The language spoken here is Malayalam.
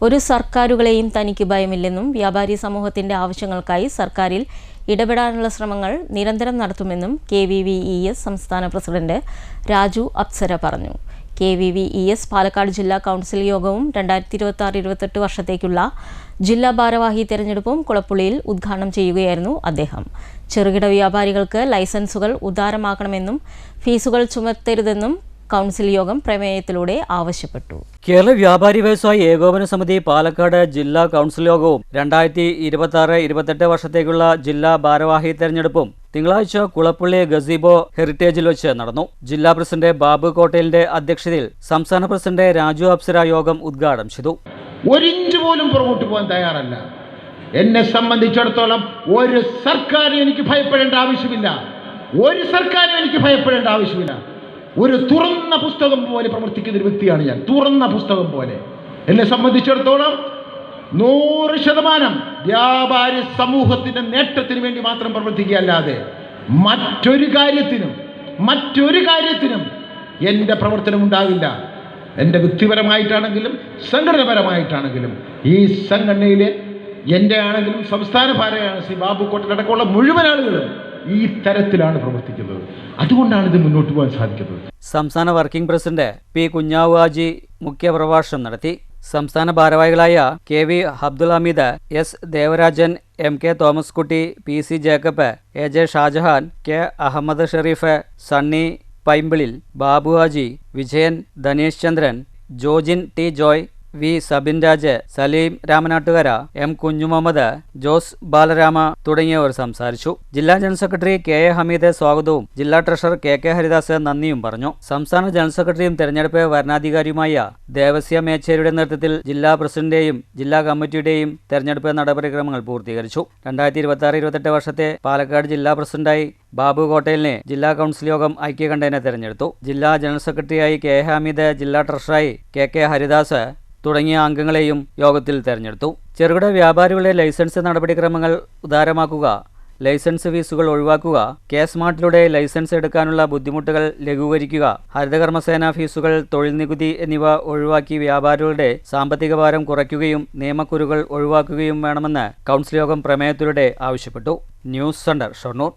ഒരു സർക്കാരുകളെയും തനിക്ക് ഭയമില്ലെന്നും വ്യാപാരി സമൂഹത്തിന്റെ ആവശ്യങ്ങൾക്കായി സർക്കാരിൽ ഇടപെടാനുള്ള ശ്രമങ്ങൾ നിരന്തരം നടത്തുമെന്നും KVVES സംസ്ഥാന പ്രസിഡന്റ് രാജു അപ്സര പറഞ്ഞു. KVVES പാലക്കാട് ജില്ലാ കൗൺസിൽ യോഗവും 2026-28 വർഷത്തേക്കുള്ള ജില്ലാ ഭാരവാഹി തെരഞ്ഞെടുപ്പും കുളപ്പുള്ളിയിൽ ഉദ്ഘാടനം ചെയ്യുകയായിരുന്നു അദ്ദേഹം. ചെറുകിട വ്യാപാരികൾക്ക് ലൈസൻസുകൾ ഉദാരമാക്കണമെന്നും ഫീസുകൾ ചുമത്തരുതെന്നും കൗൺസിൽ യോഗം പ്രമേയത്തിലൂടെ ആവശ്യപ്പെട്ടു. കേരള വ്യാപാരി വ്യവസായി ഏകോപന സമിതി പാലക്കാട് ജില്ലാ കൗൺസിൽ യോഗവും 2026-28 വർഷത്തേക്കുള്ള ജില്ലാ ഭാരവാഹി തെരഞ്ഞെടുപ്പും തിങ്കളാഴ്ച കുളപ്പുള്ളി ഗസീബോ ഹെറിറ്റേജിൽ വെച്ച് നടന്നു. ജില്ലാ പ്രസിഡന്റ് ബാബു കോട്ടയിലിന്റെ അധ്യക്ഷതയിൽ സംസ്ഥാന പ്രസിഡന്റ് രാജു അപ്സര യോഗം ഉദ്ഘാടനം ചെയ്തു. ഒരിഞ്ച് പോലും പുറകോട്ട് പോകാൻ തയ്യാറല്ല. എന്നെ സംബന്ധിച്ചിടത്തോളം ഒരു സർക്കാരും എനിക്ക് ഭയപ്പെടേണ്ട ആവശ്യമില്ല. ഒരു തുറന്ന പുസ്തകം പോലെ പ്രവർത്തിക്കുന്ന ഒരു വ്യക്തിയാണ് ഞാൻ. തുറന്ന പുസ്തകം പോലെ എന്നെ സംബന്ധിച്ചിടത്തോളം 100% വ്യാപാരി സമൂഹത്തിന്റെ നേട്ടത്തിന് വേണ്ടി മാത്രം പ്രവർത്തിക്കുകയല്ലാതെ മറ്റൊരു കാര്യത്തിനും എൻ്റെ പ്രവർത്തനം ഉണ്ടാകില്ല. എൻ്റെ വ്യക്തിപരമായിട്ടാണെങ്കിലും സംഘടനപരമായിട്ടാണെങ്കിലും ഈ സംഘടനയിലെ എൻ്റെ ആണെങ്കിലും സംസ്ഥാന ഭാരവാഹിയാണ് ശ്രീ ബാബു കോട്ടയിലടക്കമുള്ള മുഴുവൻ ആളുകളും ഈ തരത്തിലാണ് പ്രവർത്തിക്കുന്നത്. അതുകൊണ്ടാണ് ഇത് മുന്നോട്ട് പോകാൻ സാധിക്കുന്നത്. സംസ്ഥാന working president P. Kunhavu Haji മുഖ്യപ്രഭാഷണം നടത്തി. സംസ്ഥാന ഭാരവാഹികളായ KV Abdul Hameed, S. Devarajan, MK Thomas Kutty, PC Jacob, AJ Shajahan, K. Ahammed Sherif, Sunny പൈമ്പിളിൽ, Babu Haji, Vijayan, Dhanesh Chandran, Jojin T. Joy, V. Sabin Raj, Saleem Ramanattukara, M. Kunhumuhammed, Jose Balarama തുടങ്ങിയവർ സംസാരിച്ചു. ജില്ലാ ജനറൽ സെക്രട്ടറി KA ഹമീദ് സ്വാഗതവും ജില്ലാ ട്രഷറർ KK ഹരിദാസ് നന്ദിയും പറഞ്ഞു. സംസ്ഥാന ജനറൽ സെക്രട്ടറിയും തെരഞ്ഞെടുപ്പ് വരണാധികാരിയുമായ ദേവസ്യ മേച്ചേരിയുടെ നേതൃത്വത്തിൽ ജില്ലാ പ്രസിഡന്റിന്റെയും ജില്ലാ കമ്മിറ്റിയുടെയും തെരഞ്ഞെടുപ്പ് നടപടിക്രമങ്ങൾ പൂർത്തീകരിച്ചു. 2026-28 വർഷത്തെ പാലക്കാട് ജില്ലാ പ്രസിഡന്റായി ബാബു കോട്ടയിലിനെ ജില്ലാ കൗൺസിൽ യോഗം ഐക്യകണ്ഠേന തെരഞ്ഞെടുത്തു. ജില്ലാ ജനറൽ സെക്രട്ടറിയായി KA ഹമീദ്, ജില്ലാ ട്രഷറായി KK ഹരിദാസ് തുടങ്ങിയ അംഗങ്ങളെയും യോഗത്തിൽ തെരഞ്ഞെടുത്തു. ചെറുകിട വ്യാപാരികളുടെ ലൈസൻസ് നടപടിക്രമങ്ങൾ ഉദാരമാക്കുക, ലൈസൻസ് ഫീസുകൾ ഒഴിവാക്കുക, K-സ്മാർട്ടിലൂടെ ലൈസൻസ് എടുക്കാനുള്ള ബുദ്ധിമുട്ടുകൾ ലഘൂകരിക്കുക, ഹരിതകർമ്മസേന ഫീസുകൾ, തൊഴിൽ നികുതി എന്നിവ ഒഴിവാക്കി വ്യാപാരികളുടെ സാമ്പത്തിക ഭാരം കുറയ്ക്കുകയും നിയമക്കുരുകൾ ഒഴിവാക്കുകയും വേണമെന്ന് കൗൺസിൽ യോഗം പ്രമേയത്തിലൂടെ ആവശ്യപ്പെട്ടു. News centre, Shoranur.